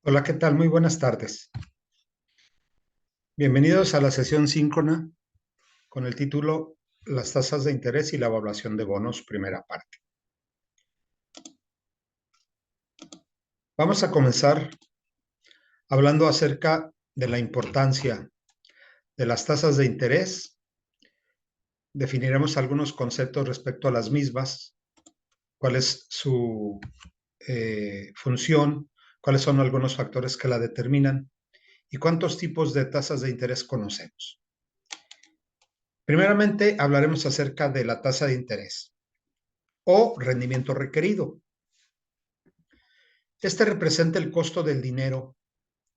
Hola, ¿qué tal? Muy buenas tardes. Bienvenidos a la sesión síncrona con el título Las tasas de interés y la evaluación de bonos, primera parte. Vamos a comenzar hablando acerca de la importancia de las tasas de interés. Definiremos algunos conceptos respecto a las mismas, cuál es su función, cuáles son algunos factores que la determinan y cuántos tipos de tasas de interés conocemos. Primeramente, hablaremos acerca de la tasa de interés o rendimiento requerido. Este representa el costo del dinero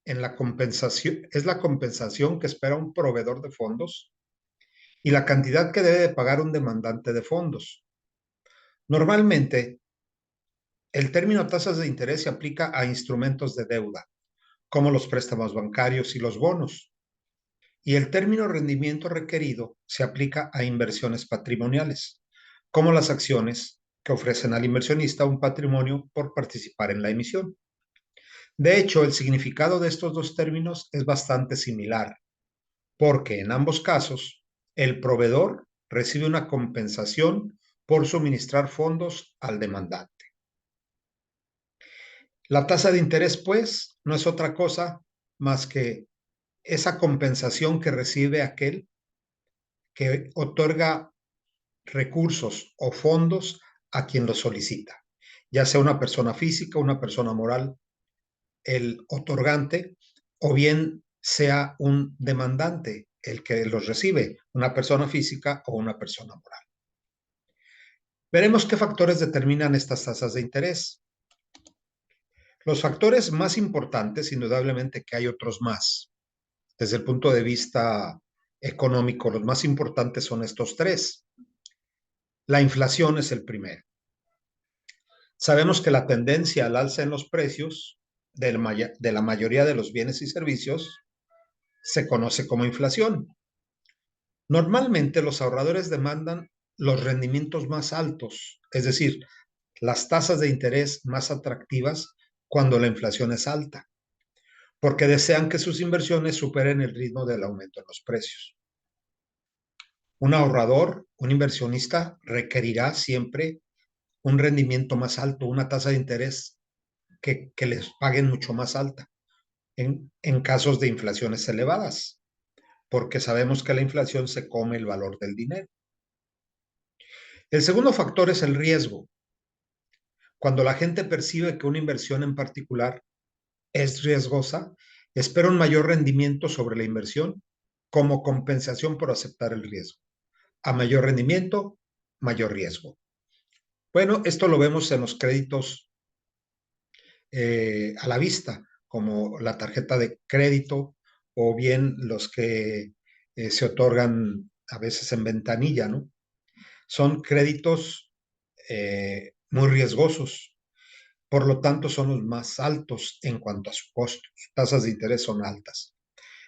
en la compensación, es la compensación que espera un proveedor de fondos y la cantidad que debe de pagar un demandante de fondos. Normalmente, el término tasas de interés se aplica a instrumentos de deuda, como los préstamos bancarios y los bonos, y el término rendimiento requerido se aplica a inversiones patrimoniales, como las acciones que ofrecen al inversionista un patrimonio por participar en la emisión. De hecho, el significado de estos dos términos es bastante similar, porque en ambos casos el proveedor recibe una compensación por suministrar fondos al demandante. La tasa de interés, pues, no es otra cosa más que esa compensación que recibe aquel que otorga recursos o fondos a quien los solicita, ya sea una persona física, una persona moral, el otorgante, o bien sea un demandante el que los recibe, una persona física o una persona moral. Veremos qué factores determinan estas tasas de interés. Los factores más importantes, indudablemente que hay otros más, desde el punto de vista económico, los más importantes son estos tres. La inflación es el primero. Sabemos que la tendencia al alza en los precios de la mayoría de los bienes y servicios se conoce como inflación. Normalmente los ahorradores demandan los rendimientos más altos, es decir, las tasas de interés más atractivas cuando la inflación es alta, porque desean que sus inversiones superen el ritmo del aumento en los precios. Un ahorrador, un inversionista, requerirá siempre un rendimiento más alto, una tasa de interés que les paguen mucho más alta en casos de inflaciones elevadas, porque sabemos que la inflación se come el valor del dinero. El segundo factor es el riesgo. Cuando la gente percibe que una inversión en particular es riesgosa, espera un mayor rendimiento sobre la inversión como compensación por aceptar el riesgo. A mayor rendimiento, mayor riesgo. Bueno, esto lo vemos en los créditos a la vista, como la tarjeta de crédito o bien los que se otorgan a veces en ventanilla, ¿no? Son créditos muy riesgosos, por lo tanto son los más altos en cuanto a su costo. Sus tasas de interés son altas.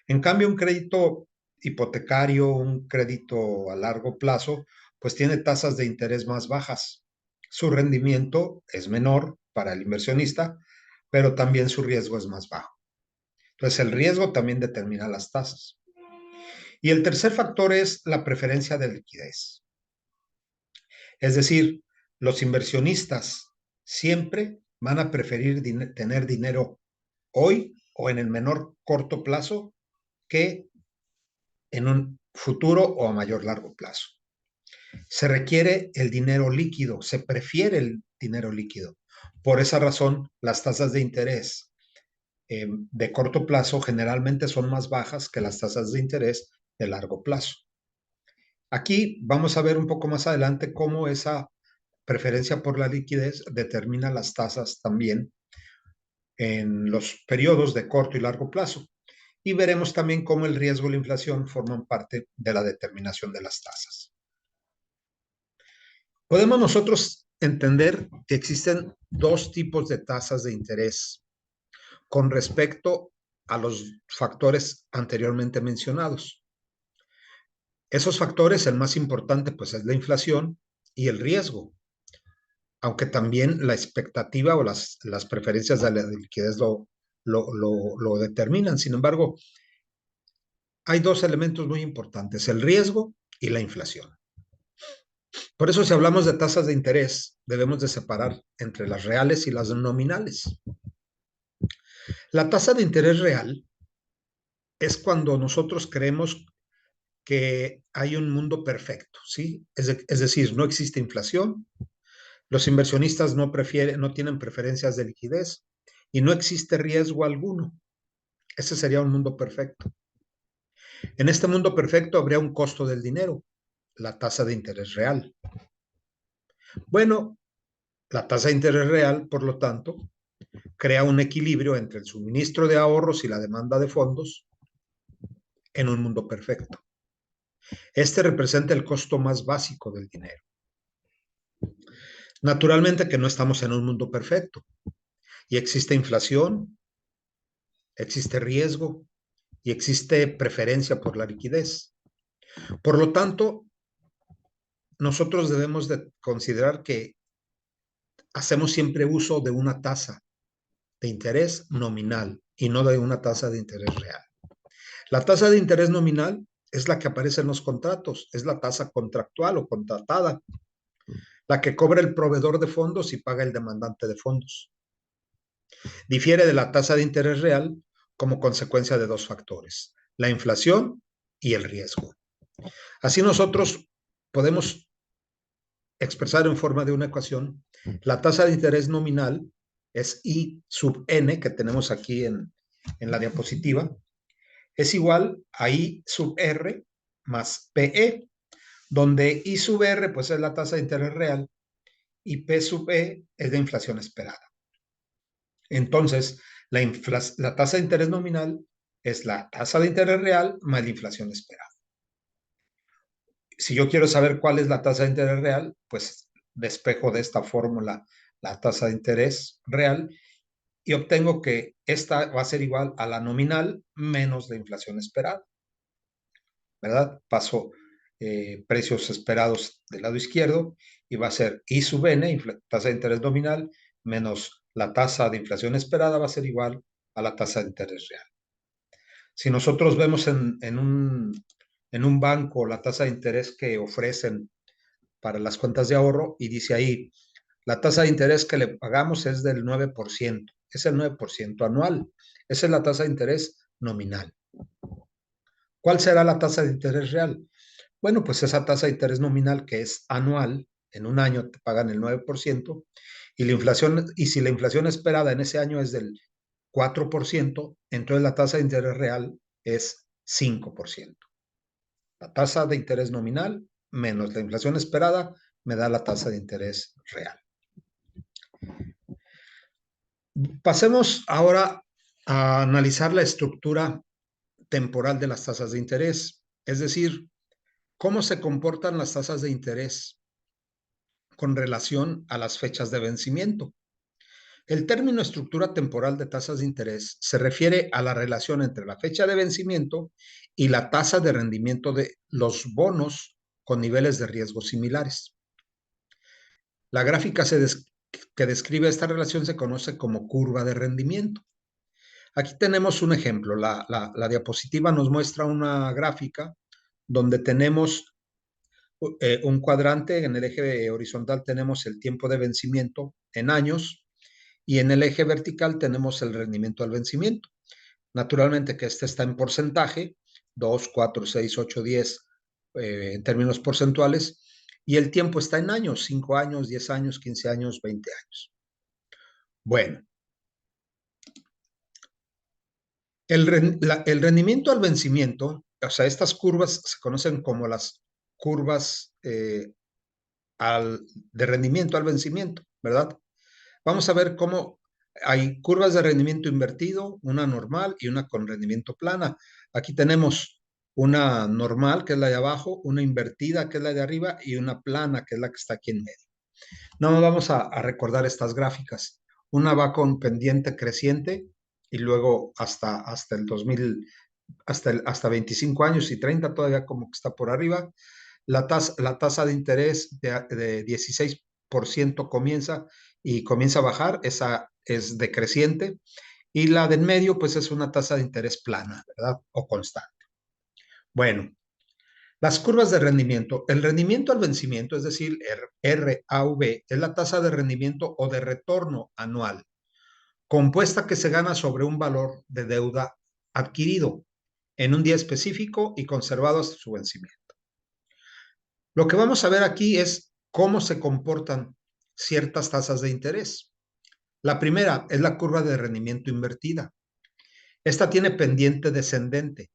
En cambio, un crédito hipotecario, un crédito a largo plazo, pues tiene tasas de interés más bajas. Su rendimiento es menor para el inversionista, pero también su riesgo es más bajo. Entonces, el riesgo también determina las tasas. Y el tercer factor es la preferencia de liquidez. Es decir, los inversionistas siempre van a preferir tener dinero hoy o en el menor corto plazo que en un futuro o a mayor largo plazo. Se requiere el dinero líquido, se prefiere el dinero líquido. Por esa razón, las tasas de interés de corto plazo generalmente son más bajas que las tasas de interés de largo plazo. Aquí vamos a ver un poco más adelante cómo esa preferencia por la liquidez determina las tasas también en los periodos de corto y largo plazo. Y veremos también cómo el riesgo y la inflación forman parte de la determinación de las tasas. Podemos nosotros entender que existen dos tipos de tasas de interés con respecto a los factores anteriormente mencionados. Esos factores, el más importante, pues es la inflación y el riesgo, aunque también la expectativa o las preferencias de la liquidez lo determinan. Sin embargo, hay dos elementos muy importantes, el riesgo y la inflación. Por eso, si hablamos de tasas de interés, debemos de separar entre las reales y las nominales. La tasa de interés real es cuando nosotros creemos que hay un mundo perfecto, ¿sí? Es decir, no existe inflación, los inversionistas no tienen preferencias de liquidez y no existe riesgo alguno. Ese sería un mundo perfecto. En este mundo perfecto habría un costo del dinero, la tasa de interés real. Bueno, la tasa de interés real, por lo tanto, crea un equilibrio entre el suministro de ahorros y la demanda de fondos en un mundo perfecto. Este representa el costo más básico del dinero. Naturalmente que no estamos en un mundo perfecto y existe inflación, existe riesgo y existe preferencia por la liquidez. Por lo tanto, nosotros debemos de considerar que hacemos siempre uso de una tasa de interés nominal y no de una tasa de interés real. La tasa de interés nominal es la que aparece en los contratos, es la tasa contractual o contratada, la que cobra el proveedor de fondos y paga el demandante de fondos. Difiere de la tasa de interés real como consecuencia de dos factores, la inflación y el riesgo. Así nosotros podemos expresar en forma de una ecuación la tasa de interés nominal es I sub n, que tenemos aquí en la diapositiva, es igual a I sub R más PE, donde I sub R pues es la tasa de interés real y P sub E es la inflación esperada. Entonces, la tasa de interés nominal es la tasa de interés real más la inflación esperada. Si yo quiero saber cuál es la tasa de interés real, pues despejo de esta fórmula la tasa de interés real y obtengo que esta va a ser igual a la nominal menos la inflación esperada, ¿verdad? Paso precios esperados del lado izquierdo y va a ser I sub n, tasa de interés nominal, menos la tasa de inflación esperada va a ser igual a la tasa de interés real. Si nosotros vemos en un banco la tasa de interés que ofrecen para las cuentas de ahorro y dice ahí, la tasa de interés que le pagamos es del 9%, es el 9% anual, esa es la tasa de interés nominal. ¿Cuál será la tasa de interés real? Bueno, pues esa tasa de interés nominal que es anual, en un año te pagan el 9%, y la inflación, y si la inflación esperada en ese año es del 4%, entonces la tasa de interés real es 5%. La tasa de interés nominal menos la inflación esperada me da la tasa de interés real. Pasemos ahora a analizar la estructura temporal de las tasas de interés, es decir, cómo se comportan las tasas de interés con relación a las fechas de vencimiento. El término estructura temporal de tasas de interés se refiere a la relación entre la fecha de vencimiento y la tasa de rendimiento de los bonos con niveles de riesgo similares. La gráfica que describe esta relación se conoce como curva de rendimiento. Aquí tenemos un ejemplo. La diapositiva nos muestra una gráfica donde tenemos un cuadrante. En el eje horizontal tenemos el tiempo de vencimiento en años y en el eje vertical tenemos el rendimiento al vencimiento. Naturalmente que este está en porcentaje, 2, 4, 6, 8, 10 en términos porcentuales, y el tiempo está en años, 5 años, 10 años, 15 años, 20 años. Bueno, el rendimiento al vencimiento, o sea, estas curvas se conocen como las curvas de rendimiento al vencimiento, ¿verdad? Vamos a ver cómo hay curvas de rendimiento invertido, una normal y una con rendimiento plana. Aquí tenemos una normal, que es la de abajo, una invertida, que es la de arriba, y una plana, que es la que está aquí en medio. No vamos a recordar estas gráficas. Una va con pendiente creciente y luego hasta el 2000, hasta 25 años y 30 todavía como que está por arriba. La tasa de interés de 16% comienza a bajar, esa es decreciente, Y la del medio, pues es una tasa de interés plana, ¿verdad? O constante. Bueno, las curvas de rendimiento. El rendimiento al vencimiento, es decir, RAV, es la tasa de rendimiento o de retorno anual, compuesta que se gana sobre un valor de deuda adquirido en un día específico y conservado hasta su vencimiento. Lo que vamos a ver aquí es cómo se comportan ciertas tasas de interés. La primera es la curva de rendimiento invertida. Esta tiene pendiente descendente,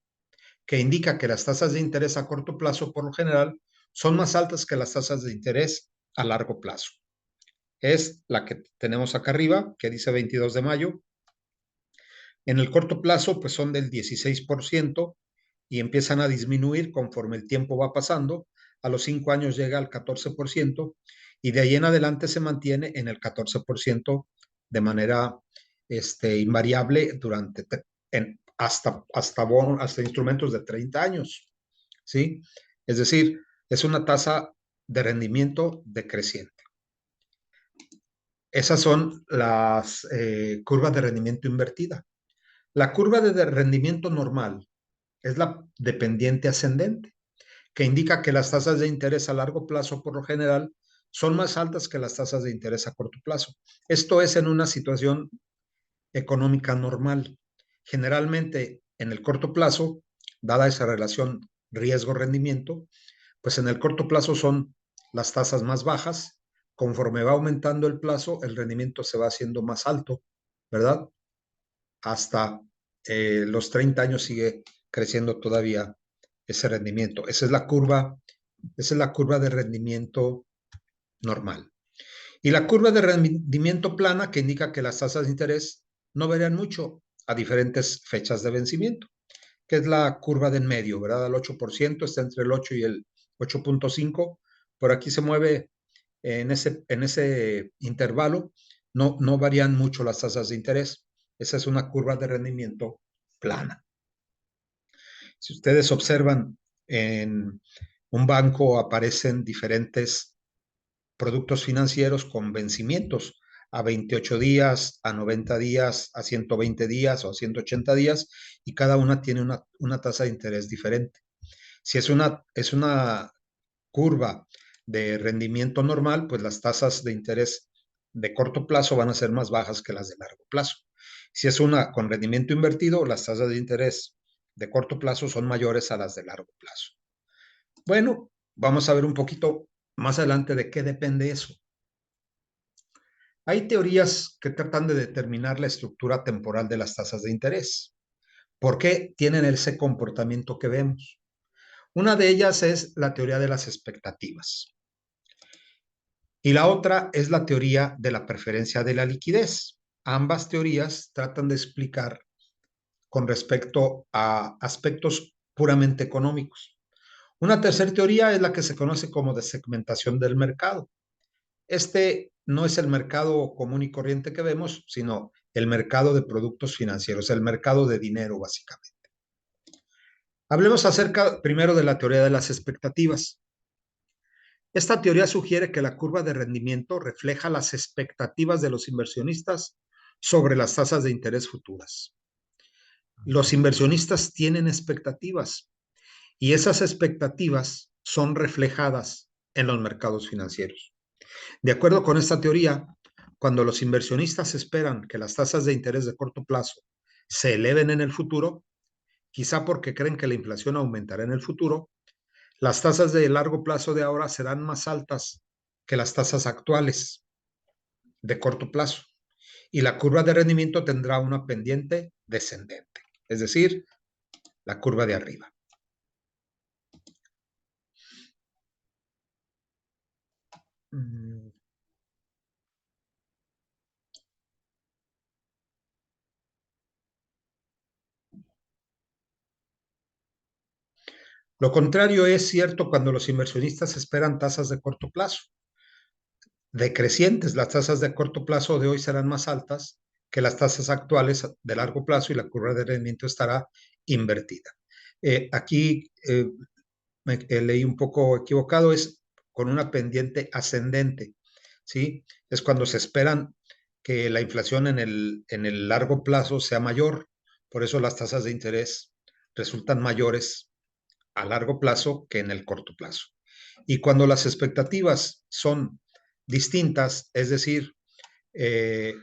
que indica que las tasas de interés a corto plazo, por lo general, son más altas que las tasas de interés a largo plazo. Es la que tenemos acá arriba, que dice 22 de mayo. En el corto plazo, pues son del 16% y empiezan a disminuir conforme el tiempo va pasando. A los 5 años llega al 14% y de ahí en adelante se mantiene en el 14% de manera invariable durante hasta instrumentos de 30 años, ¿sí? Es decir, es una tasa de rendimiento decreciente. Esas son las curvas de rendimiento invertida. La curva de rendimiento normal es la dependiente ascendente, que indica que las tasas de interés a largo plazo, por lo general, son más altas que las tasas de interés a corto plazo. Esto es en una situación económica normal. Generalmente, en el corto plazo, dada esa relación riesgo-rendimiento, pues en el corto plazo son las tasas más bajas. Conforme va aumentando el plazo, el rendimiento se va haciendo más alto, ¿verdad? Hasta los 30 años sigue creciendo todavía ese rendimiento. Esa es la curva de rendimiento normal. Y la curva de rendimiento plana, que indica que las tasas de interés no varían mucho a diferentes fechas de vencimiento, que es la curva del medio, ¿verdad? Al 8%, está entre el 8 y el 8.5. Por aquí se mueve en ese intervalo, no varían mucho las tasas de interés. Esa es una curva de rendimiento plana. Si ustedes observan en un banco aparecen diferentes productos financieros con vencimientos a 28 días, a 90 días, a 120 días o a 180 días y cada una tiene una tasa de interés diferente. Si es una curva de rendimiento normal, pues las tasas de interés de corto plazo van a ser más bajas que las de largo plazo. Si es una con rendimiento invertido, las tasas de interés de corto plazo son mayores a las de largo plazo. Bueno, vamos a ver un poquito más adelante de qué depende eso. Hay teorías que tratan de determinar la estructura temporal de las tasas de interés. ¿Por qué tienen ese comportamiento que vemos? Una de ellas es la teoría de las expectativas. Y la otra es la teoría de la preferencia de la liquidez. Ambas teorías tratan de explicar con respecto a aspectos puramente económicos. Una tercera teoría es la que se conoce como de segmentación del mercado. Este no es el mercado común y corriente que vemos, sino el mercado de productos financieros, el mercado de dinero, básicamente. Hablemos acerca primero de la teoría de las expectativas. Esta teoría sugiere que la curva de rendimiento refleja las expectativas de los inversionistas sobre las tasas de interés futuras. Los inversionistas tienen expectativas y esas expectativas son reflejadas en los mercados financieros. De acuerdo con esta teoría, cuando los inversionistas esperan que las tasas de interés de corto plazo se eleven en el futuro, quizá porque creen que la inflación aumentará en el futuro, las tasas de largo plazo de ahora serán más altas que las tasas actuales de corto plazo y la curva de rendimiento tendrá una pendiente descendente, es decir, la curva de arriba. Lo contrario es cierto cuando los inversionistas esperan tasas de corto plazo decrecientes. Las tasas de corto plazo de hoy serán más altas que las tasas actuales de largo plazo y la curva de rendimiento estará invertida. Aquí leí un poco equivocado, es con una pendiente ascendente, ¿sí? Es cuando se esperan que la inflación en el largo plazo sea mayor. Por eso las tasas de interés resultan mayores a largo plazo que en el corto plazo. Y cuando las expectativas son distintas, es decir, eh,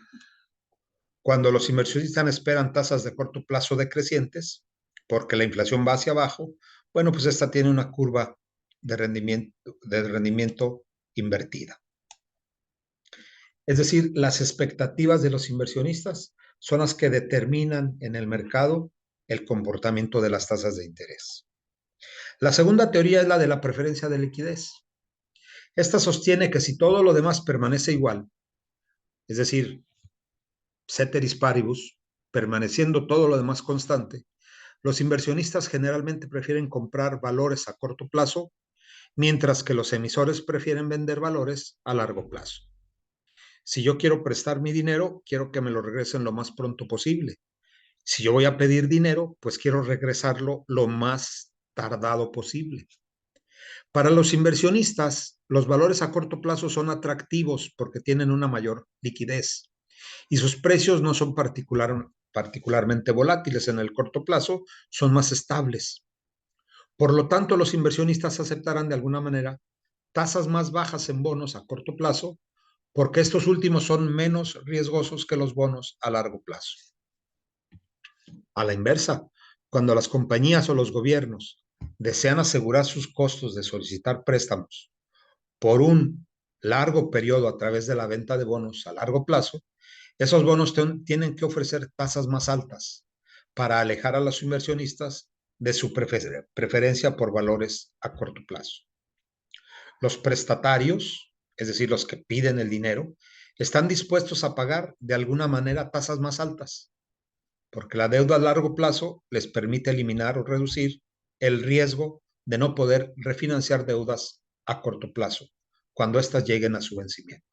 cuando los inversionistas esperan tasas de corto plazo decrecientes, porque la inflación va hacia abajo, bueno, pues esta tiene una curva de rendimiento invertida. Es decir, las expectativas de los inversionistas son las que determinan en el mercado el comportamiento de las tasas de interés. La segunda teoría es la de la preferencia de liquidez. Esta sostiene que si todo lo demás permanece igual, es decir, ceteris paribus, permaneciendo todo lo demás constante, los inversionistas generalmente prefieren comprar valores a corto plazo, mientras que los emisores prefieren vender valores a largo plazo. Si yo quiero prestar mi dinero, quiero que me lo regresen lo más pronto posible. Si yo voy a pedir dinero, pues quiero regresarlo lo más tardado posible. Para los inversionistas, los valores a corto plazo son atractivos porque tienen una mayor liquidez y sus precios no son particularmente volátiles en el corto plazo, son más estables. Por lo tanto, los inversionistas aceptarán de alguna manera tasas más bajas en bonos a corto plazo porque estos últimos son menos riesgosos que los bonos a largo plazo. A la inversa, cuando las compañías o los gobiernos desean asegurar sus costos de solicitar préstamos por un largo periodo a través de la venta de bonos a largo plazo, esos bonos tienen que ofrecer tasas más altas para alejar a los inversionistas de su preferencia por valores a corto plazo. Los prestatarios, es decir, los que piden el dinero, están dispuestos a pagar de alguna manera tasas más altas, porque la deuda a largo plazo les permite eliminar o reducir el riesgo de no poder refinanciar deudas a corto plazo cuando éstas lleguen a su vencimiento.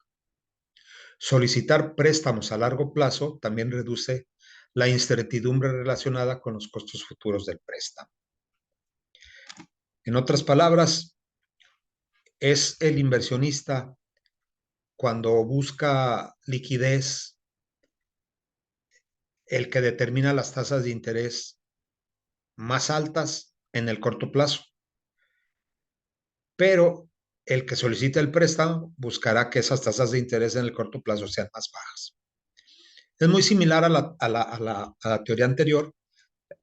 Solicitar préstamos a largo plazo también reduce la incertidumbre relacionada con los costos futuros del préstamo. En otras palabras, es el inversionista cuando busca liquidez el que determina las tasas de interés más altas en el corto plazo, pero el que solicita el préstamo buscará que esas tasas de interés en el corto plazo sean más bajas. Es muy similar a la teoría anterior.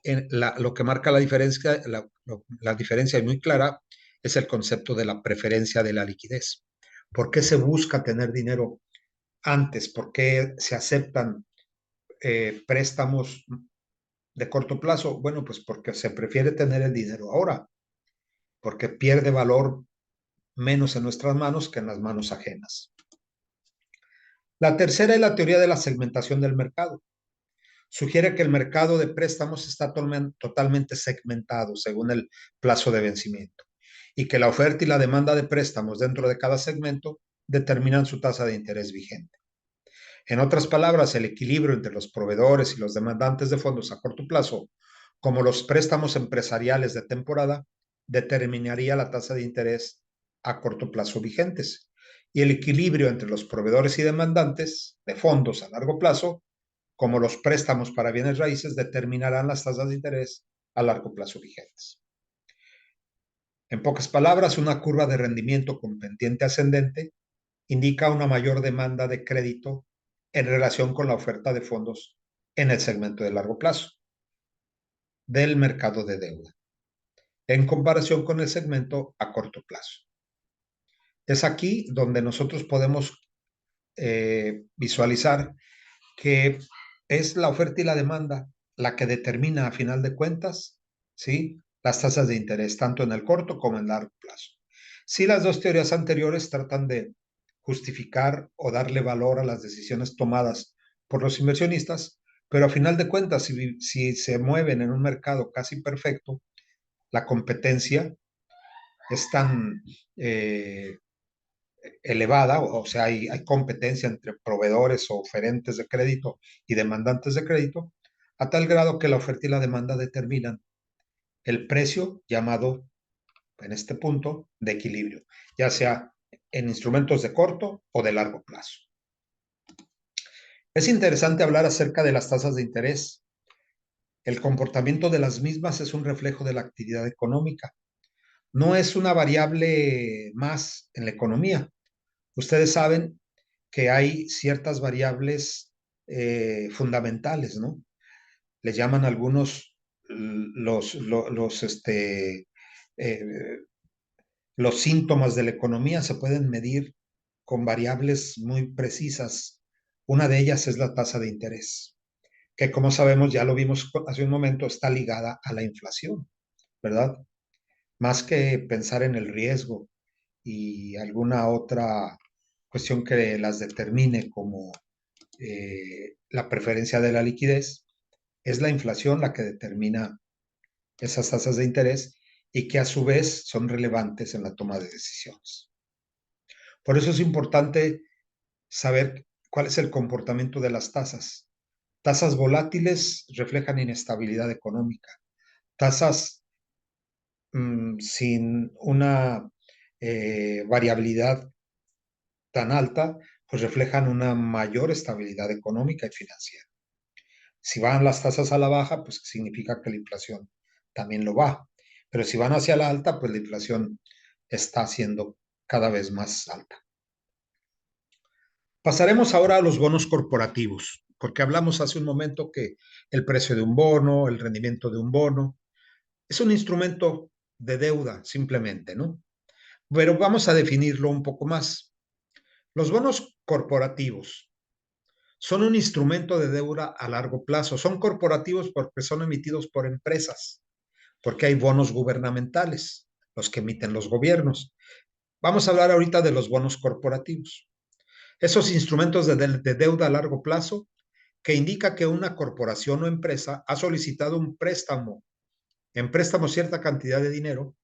Lo que marca la diferencia muy clara es el concepto de la preferencia de la liquidez. ¿Por qué se busca tener dinero antes? ¿Por qué se aceptan préstamos de corto plazo? Bueno, pues porque se prefiere tener el dinero ahora, porque pierde valor menos en nuestras manos que en las manos ajenas. La tercera es la teoría de la segmentación del mercado. Sugiere que el mercado de préstamos está totalmente segmentado según el plazo de vencimiento y que la oferta y la demanda de préstamos dentro de cada segmento determinan su tasa de interés vigente. En otras palabras, el equilibrio entre los proveedores y los demandantes de fondos a corto plazo, como los préstamos empresariales de temporada, determinaría la tasa de interés a corto plazo vigentes. Y el equilibrio entre los proveedores y demandantes de fondos a largo plazo, como los préstamos para bienes raíces, determinarán las tasas de interés a largo plazo vigentes. En pocas palabras, una curva de rendimiento con pendiente ascendente indica una mayor demanda de crédito en relación con la oferta de fondos en el segmento de largo plazo del mercado de deuda, en comparación con el segmento a corto plazo. Es aquí donde nosotros podemos visualizar que es la oferta y la demanda la que determina a final de cuentas, ¿sí?, las tasas de interés, tanto en el corto como en el largo plazo. Sí, las dos teorías anteriores tratan de justificar o darle valor a las decisiones tomadas por los inversionistas, pero a final de cuentas, si se mueven en un mercado casi perfecto, la competencia es tan elevada, o sea, hay competencia entre proveedores o oferentes de crédito y demandantes de crédito, a tal grado que la oferta y la demanda determinan el precio llamado, en este punto, de equilibrio, ya sea en instrumentos de corto o de largo plazo. Es interesante hablar acerca de las tasas de interés. El comportamiento de las mismas es un reflejo de la actividad económica. No es una variable más en la economía. Ustedes saben que hay ciertas variables fundamentales, ¿no? Le llaman algunos eh, los síntomas de la economía se pueden medir con variables muy precisas. Una de ellas es la tasa de interés, que como sabemos, ya lo vimos hace un momento, está ligada a la inflación, ¿verdad? Más que pensar en el riesgo y alguna otra cuestión que las determine como la preferencia de la liquidez, es la inflación la que determina esas tasas de interés y que a su vez son relevantes en la toma de decisiones. Por eso es importante saber cuál es el comportamiento de las tasas. Tasas volátiles reflejan inestabilidad económica. Tasas sin una variabilidad tan alta, pues reflejan una mayor estabilidad económica y financiera. Si van las tasas a la baja, pues significa que la inflación también lo va. Pero si van hacia la alta, pues la inflación está siendo cada vez más alta. Pasaremos ahora a los bonos corporativos, porque hablamos hace un momento que el precio de un bono, el rendimiento de un bono, es un instrumento de deuda simplemente, ¿no? Pero vamos a definirlo un poco más. Los bonos corporativos son un instrumento de deuda a largo plazo. Son corporativos porque son emitidos por empresas, porque hay bonos gubernamentales, los que emiten los gobiernos. Vamos a hablar ahorita de los bonos corporativos. Esos instrumentos de deuda a largo plazo que indica que una corporación o empresa ha solicitado un préstamo, en préstamo cierta cantidad de dinero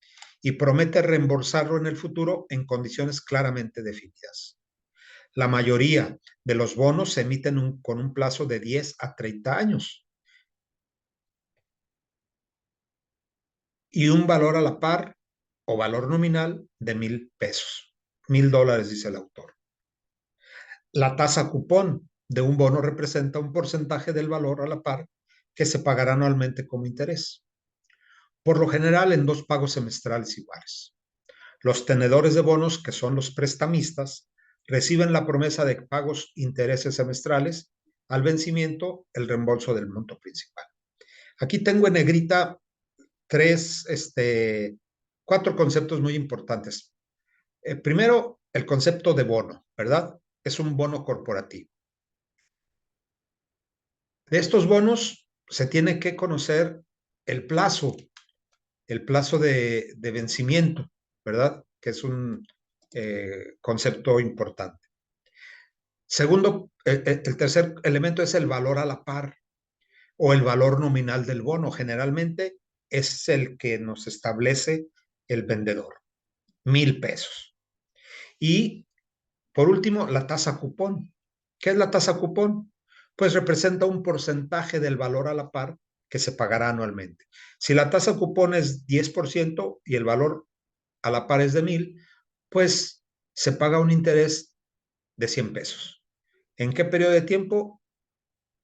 y promete reembolsarlo en el futuro en condiciones claramente definidas. La mayoría de los bonos se emiten con un plazo de 10 a 30 años y un valor a la par o valor nominal de 1,000 pesos. $1,000, dice el autor. La tasa cupón de un bono representa un porcentaje del valor a la par que se pagará anualmente como interés, por lo general en 2 pagos semestrales iguales. Los tenedores de bonos, que son los prestamistas, reciben la promesa de pagos intereses semestrales, al vencimiento el reembolso del monto principal. Aquí tengo en negrita cuatro conceptos muy importantes. Primero, el concepto de bono, ¿verdad? Es un bono corporativo. De estos bonos se tiene que conocer el plazo, el plazo de vencimiento, ¿verdad? Que es un concepto importante. Segundo, el tercer elemento es el valor a la par o el valor nominal del bono. Generalmente es el que nos establece el vendedor, 1,000 pesos. Y por último, la tasa cupón. ¿Qué es la tasa cupón? Pues representa un porcentaje del valor a la par que se pagará anualmente. Si la tasa cupón es 10% y el valor a la par es de 1,000, pues se paga un interés de 100 pesos. ¿En qué periodo de tiempo?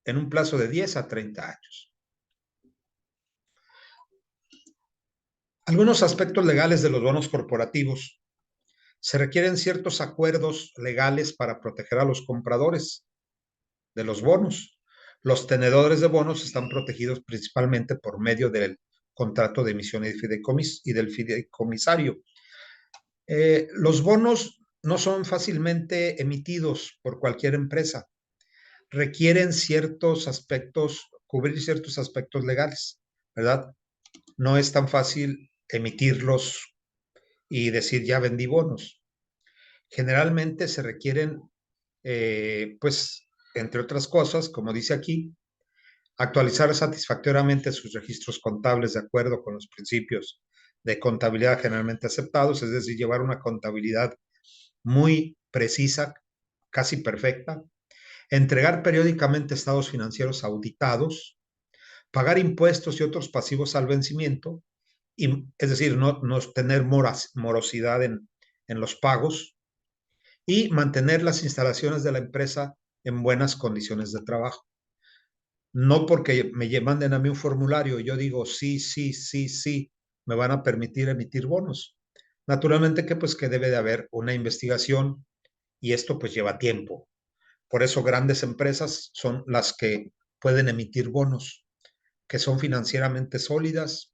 En un plazo de 10 a 30 años. Algunos aspectos legales de los bonos corporativos. Se requieren ciertos acuerdos legales para proteger a los compradores de los bonos. Los tenedores de bonos están protegidos principalmente por medio del contrato de emisión y del fideicomisario. Los bonos no son fácilmente emitidos por cualquier empresa. Requieren ciertos aspectos, cubrir ciertos aspectos legales, ¿verdad? No es tan fácil emitirlos y decir ya vendí bonos. Generalmente se requieren, pues, entre otras cosas, como dice aquí, actualizar satisfactoriamente sus registros contables de acuerdo con los principios de contabilidad generalmente aceptados, es decir, llevar una contabilidad muy precisa, casi perfecta, entregar periódicamente estados financieros auditados, pagar impuestos y otros pasivos al vencimiento, y, es decir, no tener morosidad en los pagos y mantener las instalaciones de la empresa en buenas condiciones de trabajo. No porque me manden a mí un formulario y yo digo sí, sí, sí, sí, me van a permitir emitir bonos. Naturalmente que pues que debe de haber una investigación y esto pues lleva tiempo. Por eso grandes empresas son las que pueden emitir bonos, que son financieramente sólidas,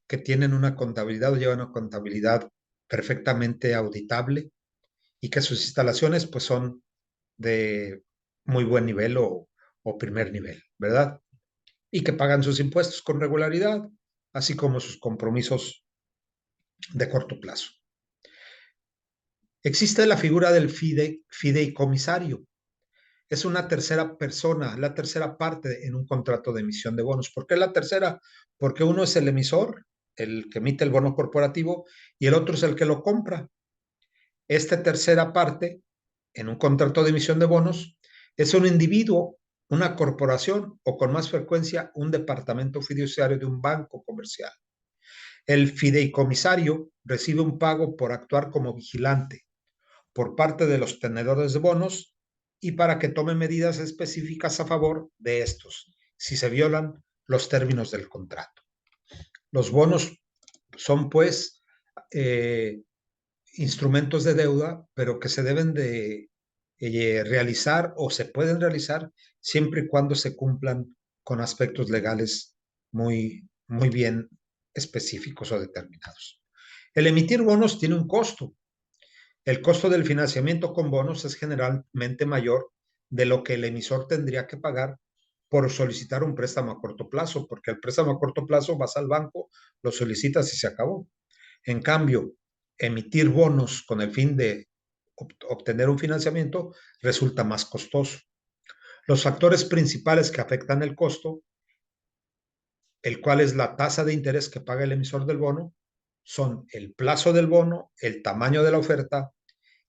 que tienen una contabilidad o llevan una contabilidad perfectamente auditable y que sus instalaciones pues son de muy buen nivel o primer nivel, ¿verdad? Y que pagan sus impuestos con regularidad, así como sus compromisos de corto plazo. Existe la figura del fideicomisario. Es una tercera persona, la tercera parte en un contrato de emisión de bonos. ¿Por qué la tercera? Porque uno es el emisor, el que emite el bono corporativo, y el otro es el que lo compra. Esta tercera parte, en un contrato de emisión de bonos, es un individuo, una corporación o con más frecuencia un departamento fiduciario de un banco comercial. El fideicomisario recibe un pago por actuar como vigilante por parte de los tenedores de bonos y para que tome medidas específicas a favor de estos, si se violan los términos del contrato. Los bonos son, pues, eh, instrumentos de deuda, pero que se deben de realizar o se pueden realizar siempre y cuando se cumplan con aspectos legales muy bien específicos o determinados. El emitir bonos tiene un costo. El costo del financiamiento con bonos es generalmente mayor de lo que el emisor tendría que pagar por solicitar un préstamo a corto plazo, porque el préstamo a corto plazo vas al banco, lo solicitas y se acabó. En cambio, emitir bonos con el fin de obtener un financiamiento resulta más costoso. Los factores principales que afectan el costo, el cual es la tasa de interés que paga el emisor del bono, son el plazo del bono, el tamaño de la oferta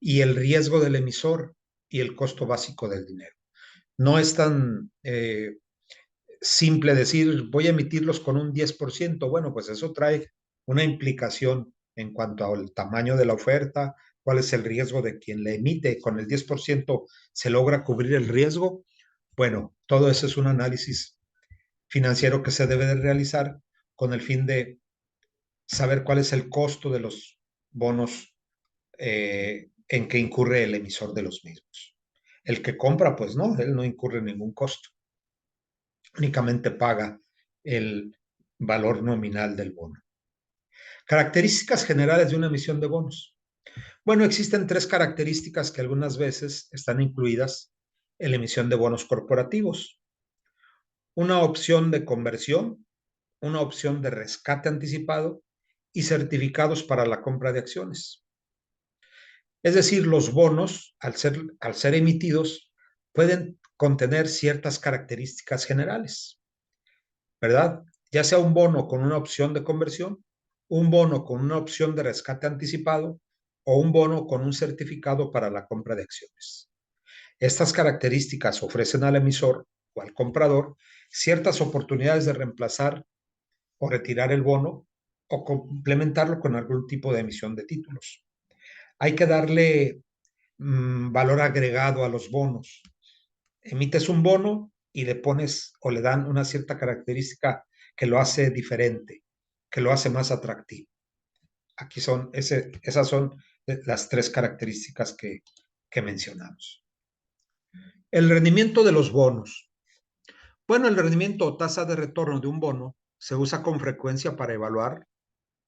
y el riesgo del emisor y el costo básico del dinero. No es tan simple decir voy a emitirlos con un 10%. Bueno, pues eso trae una implicación en cuanto al tamaño de la oferta, cuál es el riesgo de quien le emite. Con el 10% se logra cubrir el riesgo. Bueno, todo eso es un análisis financiero que se debe de realizar con el fin de saber cuál es el costo de los bonos en que incurre el emisor de los mismos. El que compra, pues no, él no incurre en ningún costo, únicamente paga el valor nominal del bono. Características generales de una emisión de bonos. Bueno, existen tres características que algunas veces están incluidas en la emisión de bonos corporativos. Una opción de conversión, una opción de rescate anticipado y certificados para la compra de acciones. Es decir, los bonos, al ser emitidos, pueden contener ciertas características generales, ¿verdad? Ya sea un bono con una opción de conversión, un bono con una opción de rescate anticipado o un bono con un certificado para la compra de acciones. Estas características ofrecen al emisor o al comprador ciertas oportunidades de reemplazar o retirar el bono o complementarlo con algún tipo de emisión de títulos. Hay que darle valor agregado a los bonos. Emites un bono y le pones o le dan una cierta característica que lo hace diferente, que lo hace más atractivo. Aquí esas son las tres características que mencionamos. El rendimiento de los bonos. Bueno, el rendimiento o tasa de retorno de un bono se usa con frecuencia para evaluar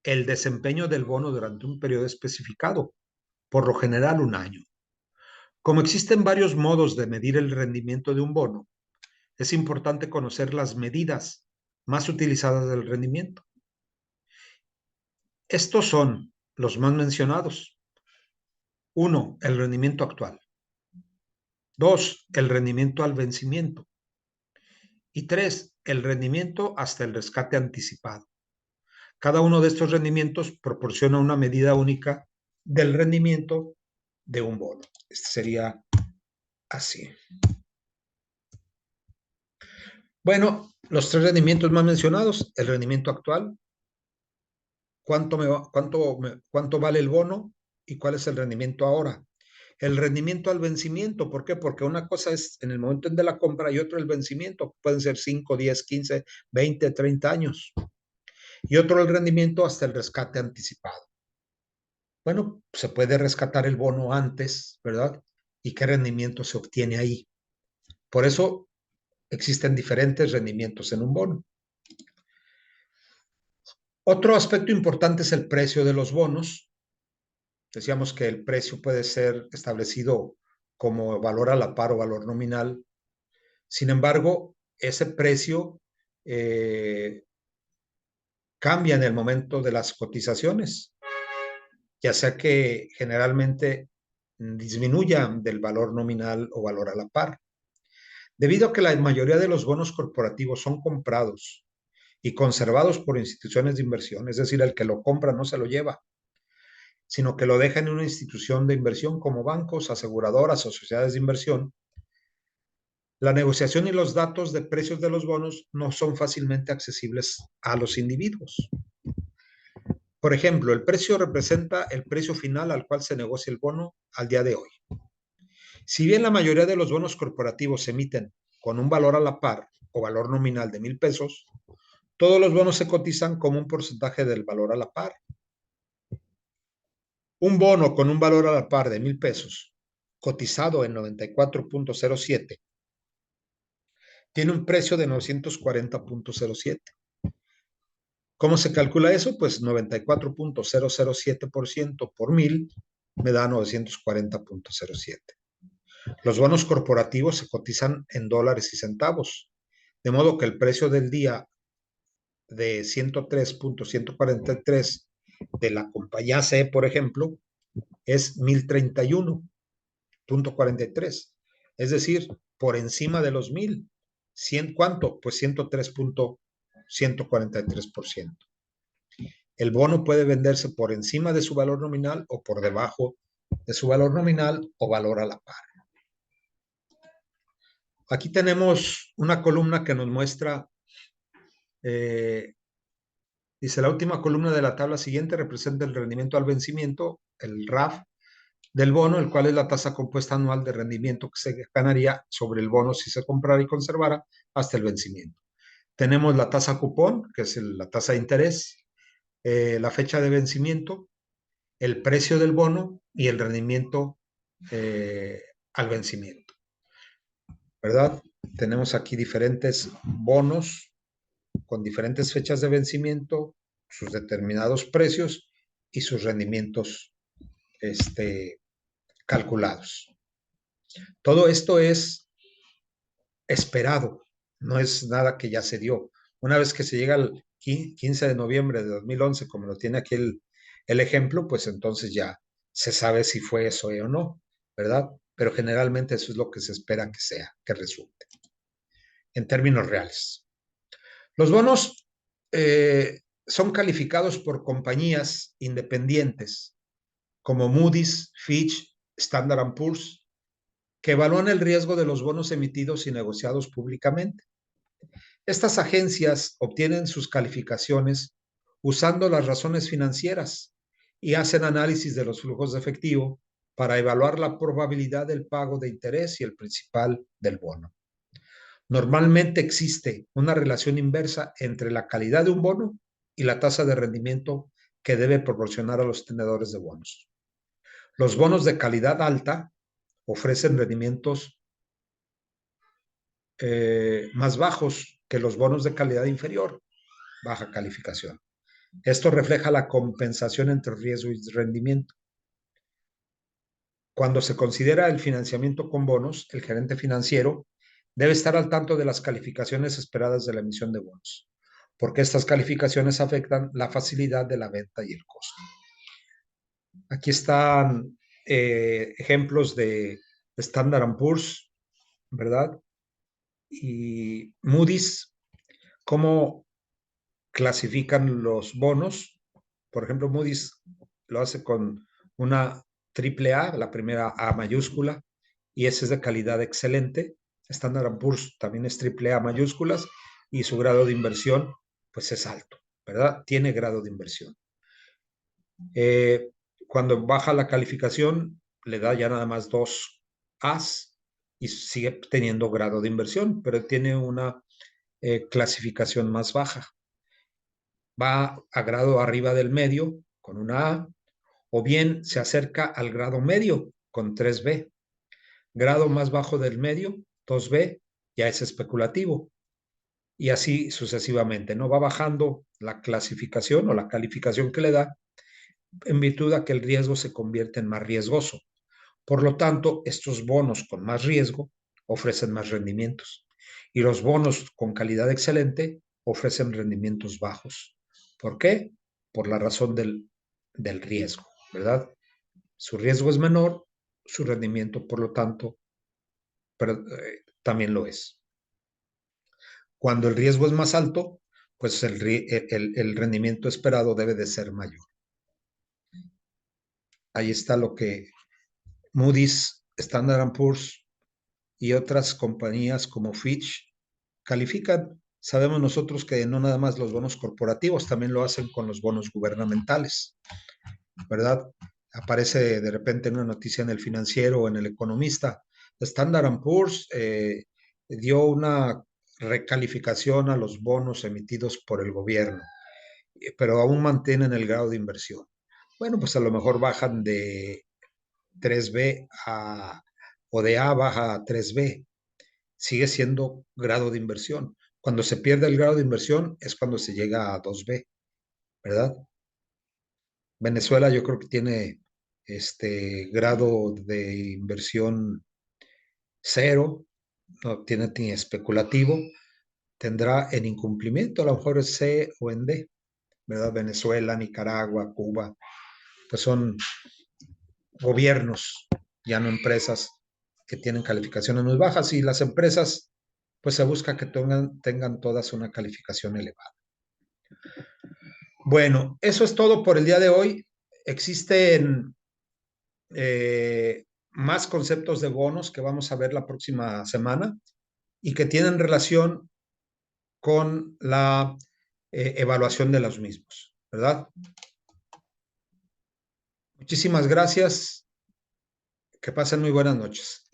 el desempeño del bono durante un periodo especificado, por lo general un año. Como existen varios modos de medir el rendimiento de un bono, es importante conocer las medidas más utilizadas del rendimiento. Estos son los más mencionados. 1. El rendimiento actual. 2. El rendimiento al vencimiento. Y 3. El rendimiento hasta el rescate anticipado. Cada uno de estos rendimientos proporciona una medida única del rendimiento de un bono. Este sería así. Bueno, los tres rendimientos más mencionados, el rendimiento actual, cuánto vale el bono y cuál es el rendimiento ahora. El rendimiento al vencimiento, ¿por qué? Porque una cosa es en el momento de la compra y otro el vencimiento, pueden ser 5, 10, 15, 20, 30 años. Y otro el rendimiento hasta el rescate anticipado. Bueno, se puede rescatar el bono antes, ¿verdad? ¿Y qué rendimiento se obtiene ahí? Por eso existen diferentes rendimientos en un bono. Otro aspecto importante es el precio de los bonos. Decíamos que el precio puede ser establecido como valor a la par o valor nominal. Sin embargo, ese precio eh, cambia en el momento de las cotizaciones, ya sea que generalmente disminuya del valor nominal o valor a la par. Debido a que la mayoría de los bonos corporativos son comprados y conservados por instituciones de inversión, es decir, el que lo compra no se lo lleva, sino que lo deja en una institución de inversión como bancos, aseguradoras o sociedades de inversión. La negociación y los datos de precios de los bonos no son fácilmente accesibles a los individuos. Por ejemplo, el precio representa el precio final al cual se negocia el bono al día de hoy. Si bien la mayoría de los bonos corporativos se emiten con un valor a la par o valor nominal de 1,000 pesos, todos los bonos se cotizan como un porcentaje del valor a la par. Un bono con un valor a la par de 1,000 pesos, cotizado en 94.07, tiene un precio de 940.07. ¿Cómo se calcula eso? Pues 94.007% por 1,000 me da 940.07. Los bonos corporativos se cotizan en dólares y centavos, de modo que el precio del día de 103.143 de la compañía C, por ejemplo, es 1,031.43, es decir, por encima de los 1,000. ¿Cuánto? Pues 103.143%. El bono puede venderse por encima de su valor nominal o por debajo de su valor nominal o valor a la par. Aquí tenemos una columna que nos muestra, dice, la última columna de la tabla siguiente representa el rendimiento al vencimiento, el RAF, del bono, el cual es la tasa compuesta anual de rendimiento que se ganaría sobre el bono si se comprara y conservara hasta el vencimiento. Tenemos la tasa cupón, que es la tasa de interés, la fecha de vencimiento, el precio del bono y el rendimiento al vencimiento, ¿verdad? Tenemos aquí diferentes bonos con diferentes fechas de vencimiento, sus determinados precios y sus rendimientos calculados. Todo esto es esperado, no es nada que ya se dio. Una vez que se llega al 15 de noviembre de 2011, como lo tiene aquí el ejemplo, pues entonces ya se sabe si fue eso o no, ¿verdad? Pero generalmente eso es lo que se espera que sea, que resulte, en términos reales. Los bonos son calificados por compañías independientes como Moody's, Fitch, Standard & Poor's, que evalúan el riesgo de los bonos emitidos y negociados públicamente. Estas agencias obtienen sus calificaciones usando las razones financieras y hacen análisis de los flujos de efectivo para evaluar la probabilidad del pago de interés y el principal del bono. Normalmente existe una relación inversa entre la calidad de un bono y la tasa de rendimiento que debe proporcionar a los tenedores de bonos. Los bonos de calidad alta ofrecen rendimientos más bajos que los bonos de calidad inferior, baja calificación. Esto refleja la compensación entre riesgo y rendimiento. Cuando se considera el financiamiento con bonos, el gerente financiero debe estar al tanto de las calificaciones esperadas de la emisión de bonos, porque estas calificaciones afectan la facilidad de la venta y el costo. Aquí están ejemplos de Standard & Poor's, ¿verdad? Y Moody's, cómo clasifican los bonos. Por ejemplo, Moody's lo hace con una triple A, la primera A mayúscula, y ese es de calidad excelente. Standard & Poor's también es triple A mayúsculas y su grado de inversión pues es alto, ¿verdad? Tiene grado de inversión. Cuando baja la calificación, le da ya nada más 2 As y sigue teniendo grado de inversión, pero tiene una clasificación más baja. Va a grado arriba del medio con una A, o bien se acerca al grado medio con 3B. Grado más bajo del medio, 2B, ya es especulativo. Y así sucesivamente, ¿no? Va bajando la clasificación o la calificación que le da en virtud de que el riesgo se convierte en más riesgoso. Por lo tanto, estos bonos con más riesgo ofrecen más rendimientos y los bonos con calidad excelente ofrecen rendimientos bajos. ¿Por qué? Por la razón del riesgo, ¿verdad? Su riesgo es menor, su rendimiento, por lo tanto, también lo es. Cuando el riesgo es más alto, pues el rendimiento esperado debe de ser mayor. Ahí está lo que Moody's, Standard Poor's y otras compañías como Fitch califican. Sabemos nosotros que no nada más los bonos corporativos, también lo hacen con los bonos gubernamentales, ¿verdad? Aparece de repente en una noticia en el Financiero o en el Economista. Standard Poor's dio una recalificación a los bonos emitidos por el gobierno, pero aún mantienen el grado de inversión. Bueno, pues a lo mejor bajan de 3B o de A baja a 3B. Sigue siendo grado de inversión. Cuando se pierde el grado de inversión es cuando se llega a 2B, ¿verdad? Venezuela yo creo que tiene grado de inversión cero, no tiene ni especulativo, tendrá en incumplimiento, a lo mejor es C o en D, ¿verdad? Venezuela, Nicaragua, Cuba, pues son gobiernos, ya no empresas que tienen calificaciones muy bajas, y las empresas, pues se busca que tengan todas una calificación elevada. Bueno, eso es todo por el día de hoy. Existen más conceptos de bonos que vamos a ver la próxima semana y que tienen relación con la evaluación de los mismos, ¿verdad? Muchísimas gracias. Que pasen muy buenas noches.